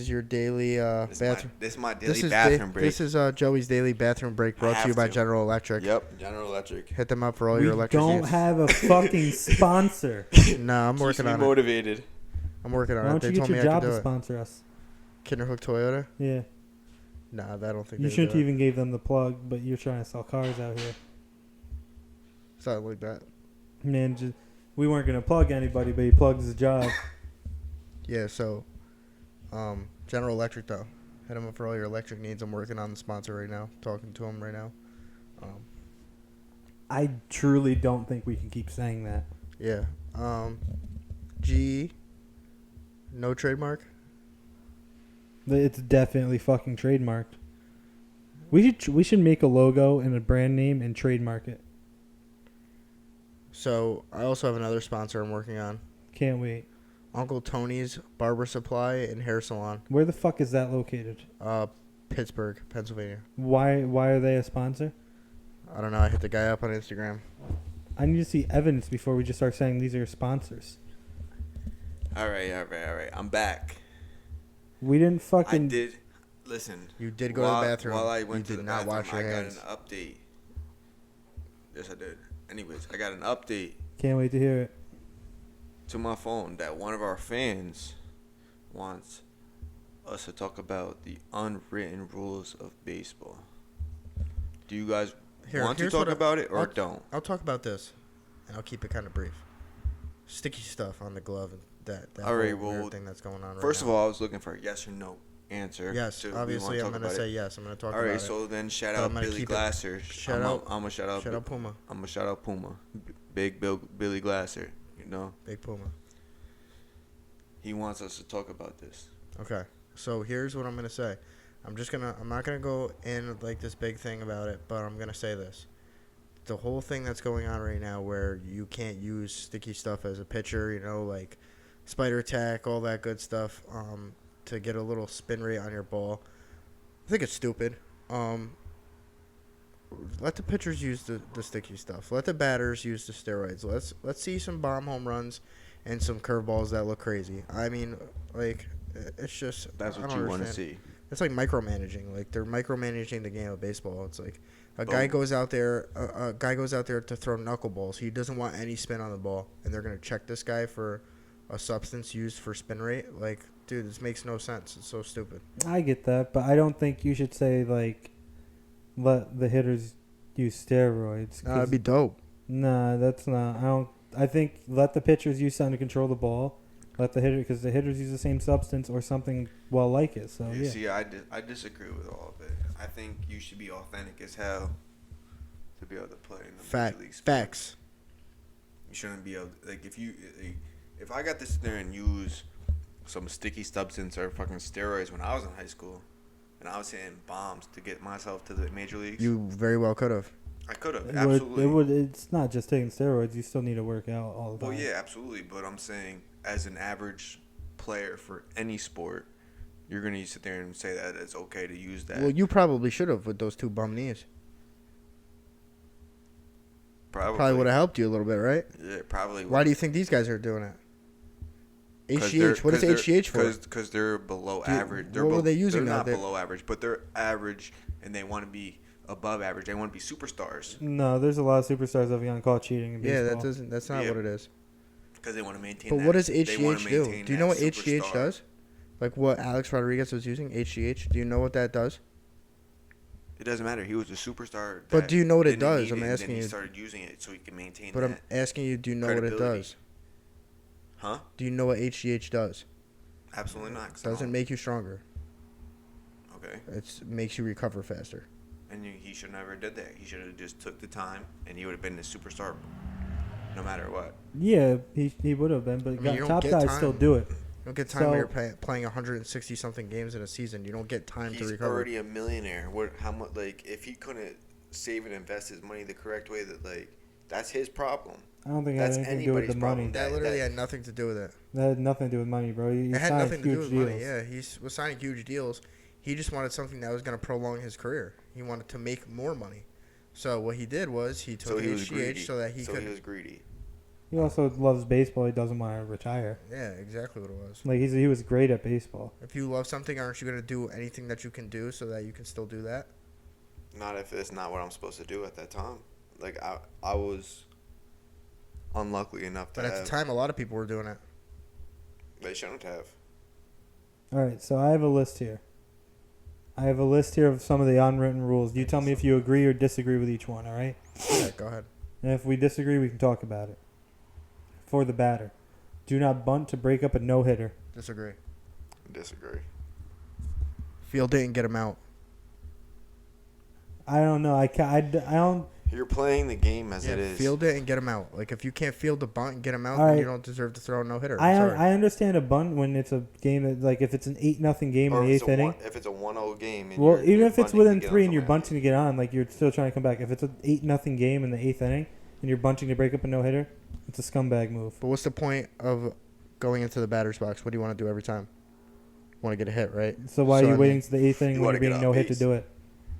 B: your daily bathroom.
C: This is my daily bathroom break.
B: This is Joey's daily bathroom break brought to you by General Electric.
C: Yep, General Electric.
B: Hit them up for all
A: We
B: your electric
A: don't
B: needs.
A: have a fucking sponsor.
B: No, I'm
C: Keeps
B: working
C: me
B: on it.
C: motivated.
B: I'm working
A: Why
B: on it.
A: don't
B: They
A: you get
B: told
A: your
B: me I
A: job
B: could
A: to
B: do it.
A: sponsor us?
B: Kinderhook Toyota?
A: Yeah.
B: Nah, I don't think
A: You
B: they
A: shouldn't
B: do it.
A: even give them the plug, but you're trying to sell cars out here.
B: Something like that.
A: Man, we weren't going to plug anybody, but he plugs his job.
B: Yeah, so General Electric though. Hit them up for all your electric needs. I'm working on the sponsor right now. Talking to him right now.
A: I truly don't think we can keep saying that.
B: Yeah. GE. No trademark.
A: It's definitely fucking trademarked. We should make a logo and a brand name and trademark it.
B: So I also have another sponsor I'm working on.
A: Can't wait.
B: Uncle Tony's Barber Supply and Hair Salon.
A: Where the fuck is that located?
B: Pittsburgh, Pennsylvania.
A: Why are they a sponsor?
B: I don't know. I hit the guy up on Instagram.
A: I need to see evidence before we just start saying these are sponsors.
C: All right. I'm back.
A: We didn't fucking.
C: I did. Listen.
B: You did go to the bathroom.
C: While I went
B: You
C: to
B: did
C: the
B: not
C: bathroom,
B: wash your hands.
C: I got an update. Yes, I did. Anyways, I got an update
A: Can't wait to hear it.
C: to my phone that one of our fans wants us to talk about the unwritten rules of baseball. Do you guys want to
B: here's
C: talk
B: what
C: about it or
B: I'll-
C: don't?
B: I'll talk about this, and I'll keep it kind of brief. Sticky stuff on the glove and that
C: All right,
B: whole weird
C: well,
B: thing that's going on right
C: First
B: now.
C: of all, I was looking for a yes or no answer.
B: Yes,
C: to we
B: obviously
C: wanna
B: I'm
C: talk
B: going to
C: about
B: say
C: it.
B: yes. I'm going to talk
C: All
B: about
C: right,
B: it.
C: so then shout
B: But I'm
C: out
B: gonna
C: Billy
B: keep it-
C: Glasser.
B: shout
C: I'm
B: out-
C: gonna shout out.
B: Shout out Puma.
C: I'm gonna shout out Puma. Big Billy Glasser. You know,
B: Big Puma.
C: he wants us to talk about this.
B: Okay, so here's what I'm going to say. I'm not going to go in like this big thing about it, but I'm going to say this. The whole thing that's going on right now where you can't use sticky stuff as a pitcher, you know, like spider tack, all that good stuff, to get a little spin rate on your ball. I think it's stupid. let the pitchers use the sticky stuff. Let the batters use the steroids. Let's see some bomb home runs and some curveballs that look crazy. I mean, like, it's just
C: That's
B: I
C: what
B: don't
C: you want to
B: understand.
C: see.
B: It's like micromanaging. Like they're micromanaging the game of baseball. It's like a
C: Boom.
B: guy goes out there. A guy goes out there to throw knuckleballs. He doesn't want any spin on the ball, and they're gonna check this guy for a substance used for spin rate. Like, dude, this makes no sense. It's so stupid.
A: I get that, but I don't think you should say like let the hitters use steroids.
B: That'd be dope.
A: Nah, that's not. I don't. I think let the pitchers use something to control the ball. Let the hitter, because the hitters use the same substance or something well like it. So
C: You
A: yeah.
C: see, I disagree with all of it. I think you should be authentic as hell to be able to play in the major league sports.
B: Facts.
C: You shouldn't be able like if I got to sit there and use some sticky substance or fucking steroids when I was in high school, and I was hitting bombs to get myself to the major leagues.
B: You very well could have.
C: I could have
A: It
C: absolutely.
A: would. It's not just taking steroids. You still need to work out all the time.
C: Well, yeah, absolutely. But I'm saying, as an average player for any sport, you're gonna sit there and say that it's okay to use that.
B: Well, you probably should have with those two bum knees. Probably would have helped you a little bit, right?
C: Yeah, probably.
B: Why do you think these guys are doing it?
C: 'Cause they're-
B: HGH. What is
C: 'cause they're-
B: HGH for?
C: Because they're below
B: Do you-
C: average.
B: what were they using
C: They're
B: now?
C: not
B: They-
C: below average, but they're average, and they want to be above average. They want to be superstars
A: No, there's a lot of superstars that have gotten caught cheating in
B: Yeah,
A: baseball.
B: that's not
C: Yeah.
B: what it is.
C: because they want to maintain.
B: But
C: that,
B: what does
C: they wanna
B: HGH do?
C: maintain
B: Do you know
C: that
B: what HGH
C: superstar.
B: does? Like what Alex Rodriguez was using, HGH. Do you know what that does?
C: It doesn't matter. He was a superstar.
B: But
C: that
B: do you know what it
C: didn't
B: does?
C: need
B: I'm
C: it, and
B: asking
C: then
B: you.
C: He started using it so he can maintain
B: But I'm
C: that.
B: asking you, do you know what it
C: credibility.
B: does?
C: Huh?
B: Do you know what HGH does?
C: Absolutely not. 'Cause I
B: Doesn't
C: don't.
B: make you stronger.
C: Okay.
B: It makes you recover faster.
C: And he should never did that. He should have just took the time, and he would have been the superstar, no matter what.
A: Yeah, he would have been, but
B: mean, you don't
A: top
B: get
A: guys
B: time.
A: still do it.
B: You don't get time
A: So-
B: when you're playing 160 something games in a season. You don't get time to
C: He's
B: recover.
C: already a millionaire. What? How much? Like, if he couldn't save and invest his money the correct way, that's his problem.
A: I don't think it had
C: That's
A: anything to do with the
C: anybody's
A: money.
C: problem.
B: That literally
C: that-
B: had nothing to do with it.
A: That had nothing to do with money, bro. He
B: It had
A: signed
B: nothing to do
A: huge
B: with
A: deals.
B: money. Yeah, he was signing huge deals. He just wanted something that was going to prolong his career. He wanted to make more money. So what he did was he
C: So
B: took
C: he was greedy.
B: HGH so that he
C: so
B: could.
C: he was greedy.
A: He also loves baseball. He doesn't want to retire.
B: Yeah, exactly what it was.
A: Like he was great at baseball.
B: If you love something, aren't you going to do anything that you can do so that you can still do that?
C: Not if it's not what I'm supposed to do at that time. Like I was unlucky enough to
B: But at
C: have.
B: the time, a lot of people were doing it.
C: They shouldn't have.
A: All right, so I have a list here. I have a list here of some of the unwritten rules. You tell me if you agree or disagree with each one, all right?
B: Yeah, go ahead.
A: And if we disagree, we can talk about it. For the batter, do not bunt to break up a no-hitter.
B: Disagree.
C: Disagree.
B: Field it and get him out.
A: I don't know. I don't.
C: You're playing the game as
B: Yeah,
C: it is.
B: field it and get him out. Like if you can't field the bunt and get him out,
A: All
B: then
A: right.
B: you don't deserve to throw a no hitter.
A: I understand a bunt when it's a game that, like, if it's an 8-0 game
C: Or
A: in the
C: if
A: eighth inning.
C: if it's a 1-0 game. And
A: Well,
C: you're
A: even if it's
C: bunting
A: within
C: to get
A: 3
C: on
A: and you're
C: somebody
A: bunting to get on, like, you're still trying to come back. If it's an 8-0 game in the eighth inning and you're bunting to break up a no hitter, it's a scumbag move.
B: But what's the point of going into the batter's box? What do you want to do every time? Want to get a hit, right?
A: So why
B: So,
A: are you
B: I
A: waiting
B: mean,
A: to the eighth inning
C: you
A: when
C: wanna
A: you're
C: get
A: being
C: on
A: no hit to
C: base.
A: do it?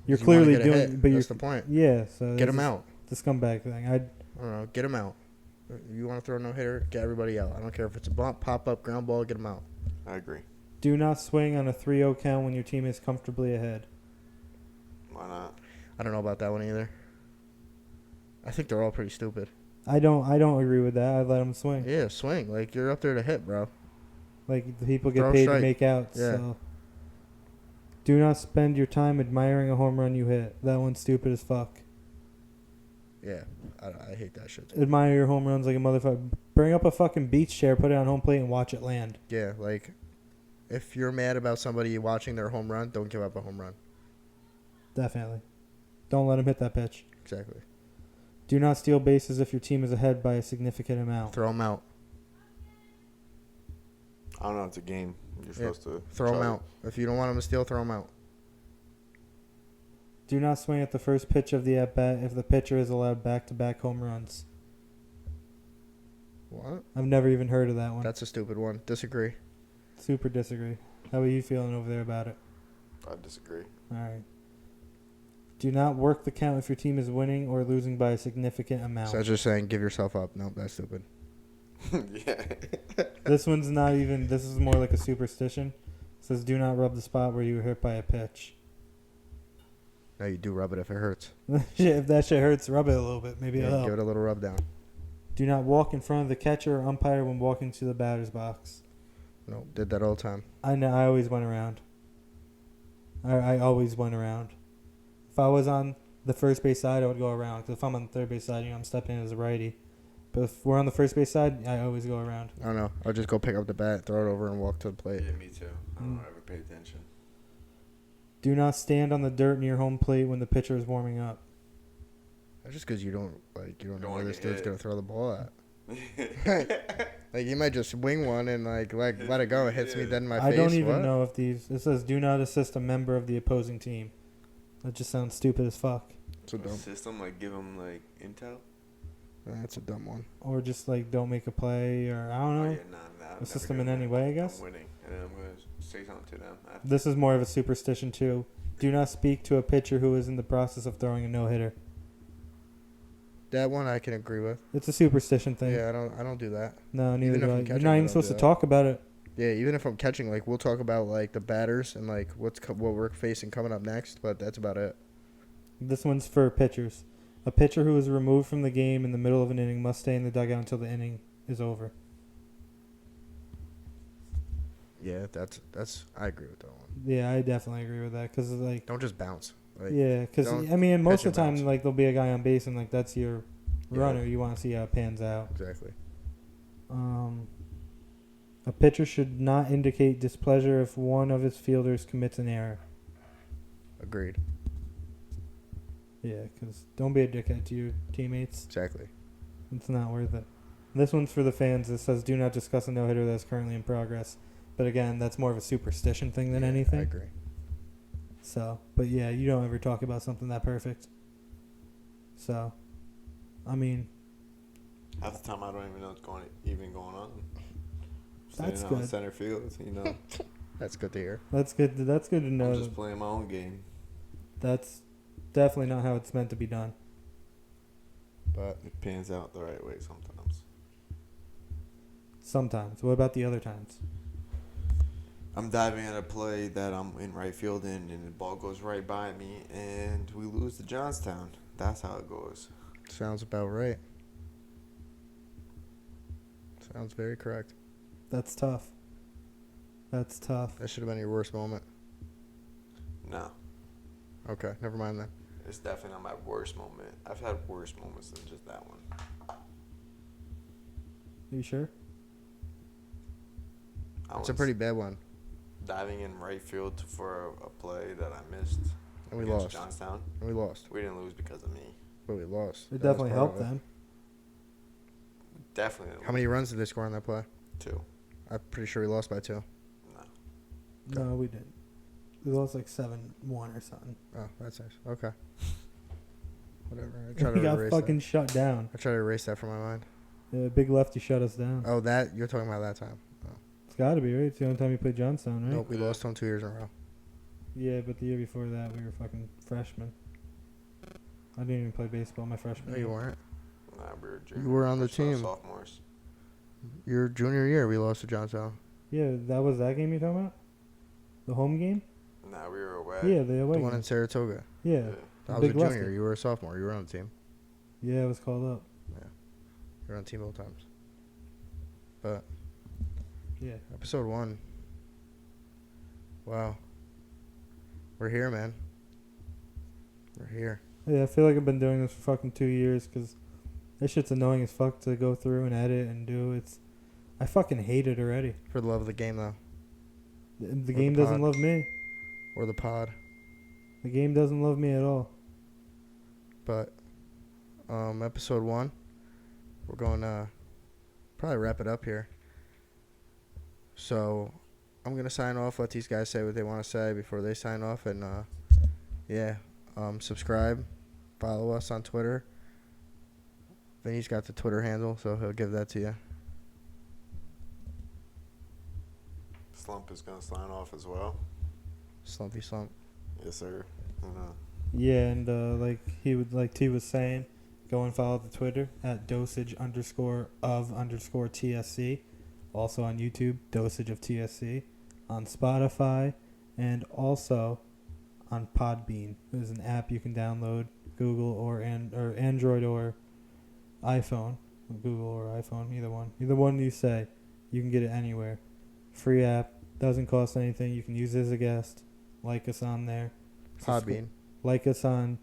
A: You're
B: 'Cause you wanna
A: clearly
B: get a
A: doing,
B: hit.
A: but
B: That's the point.
A: yeah. So
B: Get
A: this
B: him
A: is
B: out.
A: The scumbag thing.
B: I don't know. Get him out. You want to throw a no hitter? Get everybody out. I don't care if it's a bunt, pop up, ground ball. Get him out.
C: I agree.
A: Do not swing on a 3-0 count when your team is comfortably ahead.
C: Why not?
B: I don't know about that one either. I think they're all pretty stupid.
A: I don't agree with that. I let them swing.
B: Yeah, swing. Like you're up there to hit, bro.
A: Like the people get
B: Throw
A: paid
B: strike.
A: to make outs.
B: Yeah.
A: So. Do not spend your time admiring a home run you hit. That one's stupid as fuck.
B: Yeah, I hate that shit.
A: Admire your home runs like a motherfucker. Bring up a fucking beach chair, put it on home plate, and watch it land.
B: Yeah, like if you're mad about somebody watching their home run, don't give up a home run.
A: Definitely. Don't let him hit that pitch.
B: Exactly.
A: Do not steal bases if your team is ahead by a significant amount.
B: Throw them out.
C: I don't know. It's a game. You're supposed to
B: Throw them
C: try
B: out. If you don't want them to steal, throw them out.
A: Do not swing at the first pitch of the at-bat if the pitcher is allowed back-to-back home runs.
B: What?
A: I've never even heard of that one.
B: That's a stupid one. Disagree.
A: Super disagree. How are you feeling over there about it?
C: I disagree.
A: All right. Do not work the count if your team is winning or losing by a significant amount.
B: So that's just saying give yourself up. Nope, that's stupid.
C: Yeah.
A: This one's not even. This is more like a superstition. It says do not rub the spot where you were hit by a pitch.
B: No, you do rub it if it hurts.
A: If that shit hurts, rub it a little bit. Maybe it'll
B: Yeah,
A: help.
B: give it a little rub down.
A: Do not walk in front of the catcher or umpire when walking to the batter's box.
B: No, did that all the time.
A: I know. I always went around. I always went around. If I was on the first base side, I would go around. 'Cause if I'm on the third base side, I'm stepping in as a righty. But if we're on the first base side, I always go around.
B: I don't know. I'll just go pick up the bat, throw it over, and walk to the plate.
C: Yeah, me too. I don't ever pay attention.
A: Do not stand on the dirt near home plate when the pitcher is warming up.
B: That's just because you don't know
C: Don't
B: where
C: wanna
B: this
C: get
B: dude's
C: hit.
B: gonna throw the ball at. Like he might just wing one and like let it go. It hits me dead in my
A: I
B: face.
A: don't even
B: What?
A: know if these. It says do not assist a member of the opposing team. That just sounds stupid as fuck.
B: It's a dumb.
C: System, like, give them, like, intel?
B: That's a dumb one.
A: Or just like don't make a play, or I don't know.
C: Oh, yeah, nah,
A: Assist them in any way, I guess.
C: I'm winning, and then I'm going to say something to them after.
A: This is more of a superstition too. Do not speak to a pitcher who is in the process of throwing a no hitter.
B: That one I can agree with.
A: It's a superstition thing.
B: Yeah, I don't do that.
A: No, neither
B: Even if
A: do I.
B: I'm
A: You're
B: catching,
A: not
B: I
A: even
B: don't
A: supposed
B: do
A: to
B: that.
A: talk about it.
B: Yeah, even if I'm catching, like we'll talk about like the batters and like what we're facing coming up next, but that's about it.
A: This one's for pitchers. A pitcher who is removed from the game in the middle of an inning must stay in the dugout until the inning is over.
B: Yeah, that's I agree with that one.
A: Yeah, I definitely agree with that because like
B: Don't just bounce. Like,
A: yeah, because
B: don't
A: I mean most
B: catch
A: of the
B: and
A: time
B: bounce.
A: like there'll be a guy on base and like that's your
B: Yeah.
A: runner. You want to see how it pans out.
B: Exactly.
A: A pitcher should not indicate displeasure if one of his fielders commits an error.
B: Agreed.
A: Yeah, because don't be a dickhead to your teammates.
B: Exactly.
A: It's not worth it. This one's for the fans. It says do not discuss a no-hitter that's currently in progress. But again, that's more of a superstition thing than
B: Yeah,
A: anything.
B: I agree.
A: So, but yeah, you don't ever talk about something that perfect. So, I mean,
C: Half the time, I don't even know what's even going on.
A: That's
C: Standing out in
A: good.
C: center field, you know.
B: That's good to hear.
A: that's good. That's good to
C: I'm
A: know.
C: just playing my own game.
A: That's definitely not how it's meant to be done.
B: But
C: It pans out the right way sometimes.
A: Sometimes. What about the other times?
C: I'm diving at a play that I'm in right field in, and the ball goes right by me, and we lose to Johnstown. That's how it goes.
B: sounds about right. Sounds very correct.
A: That's tough. That's tough.
B: That should have been your worst moment.
C: No,
B: Okay, never mind then.
C: it's definitely not my worst moment. I've had worse moments than just that one.
A: Are you sure?
C: I
B: It's a
C: was
B: pretty bad one,
C: diving in right field for a play that I missed.
B: and we
C: against
B: lost.
C: Johnstown.
B: And we lost,
C: We didn't lose because of me.
B: but we lost.
A: It
B: That was
A: definitely
B: part
A: helped
B: of it.
A: them.
C: Definitely didn't
B: How many runs did they score on that play?
C: lose. 2.
B: I'm pretty sure we lost by 2.
C: No.
A: No, we didn't. We lost like 7-1 or something.
B: Oh, that's nice. Okay. Whatever. I try
A: We
B: to
A: got
B: erase
A: fucking
B: that.
A: shut down.
B: I try to erase that from my mind.
A: Yeah, Big Lefty shut us down.
B: Oh, that you're talking about that time.
A: It's got to be, right? It's the only time you played Johnstown, right?
B: Nope, we lost to them 2 years in a row.
A: Yeah, but the year before that, we were fucking freshmen. I didn't even play baseball my freshman
B: No,
A: year.
B: you weren't.
C: Nah, we were juniors.
B: You were on the
C: We're
B: team.
C: sophomores.
B: Your junior year, we lost to Johnstown.
A: Yeah, that was that game you're talking about? The home game?
C: Nah, we were away.
A: Yeah, the away
B: The one
A: game.
B: in Saratoga.
A: Yeah.
C: Yeah.
B: I was
A: Big
B: a junior.
A: Lefty.
B: You were a sophomore. You were on the team.
A: Yeah, it was called up.
B: You were on the team both times. But
A: Yeah.
B: episode 1. Wow. We're here, man. We're here.
A: Yeah, I feel like I've been doing this for fucking 2 years because this shit's annoying as fuck to go through and edit and do. I fucking hate it already.
B: For the love of the game, though.
A: The
B: Or
A: game
B: the
A: doesn't
B: pod.
A: love me.
B: Or the pod.
A: The game doesn't love me at all.
B: But episode 1, we're going to probably wrap it up here. So I'm going to sign off, let these guys say what they want to say before they sign off. And, subscribe, follow us on Twitter. Vinny's got the Twitter handle, so he'll give that to you.
C: Slump is gonna sign off as well.
B: Slumpy Slump.
C: Yes, sir. And
A: Yeah, and like T was saying, go and follow the Twitter at dosage_of_TSC. Also on YouTube, dosage of TSC. On Spotify, and also on Podbean. There's an app you can download, Google or Android or iPhone, Google or iPhone, either one you say. You can get it anywhere. Free app, doesn't cost anything. You can use it as a guest. Like us on there.
B: Podbean.
A: Like us on,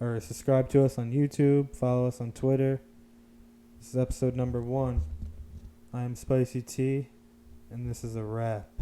A: or subscribe to us on YouTube. Follow us on Twitter. This is episode number 1. I am Spicy T, and this is a wrap.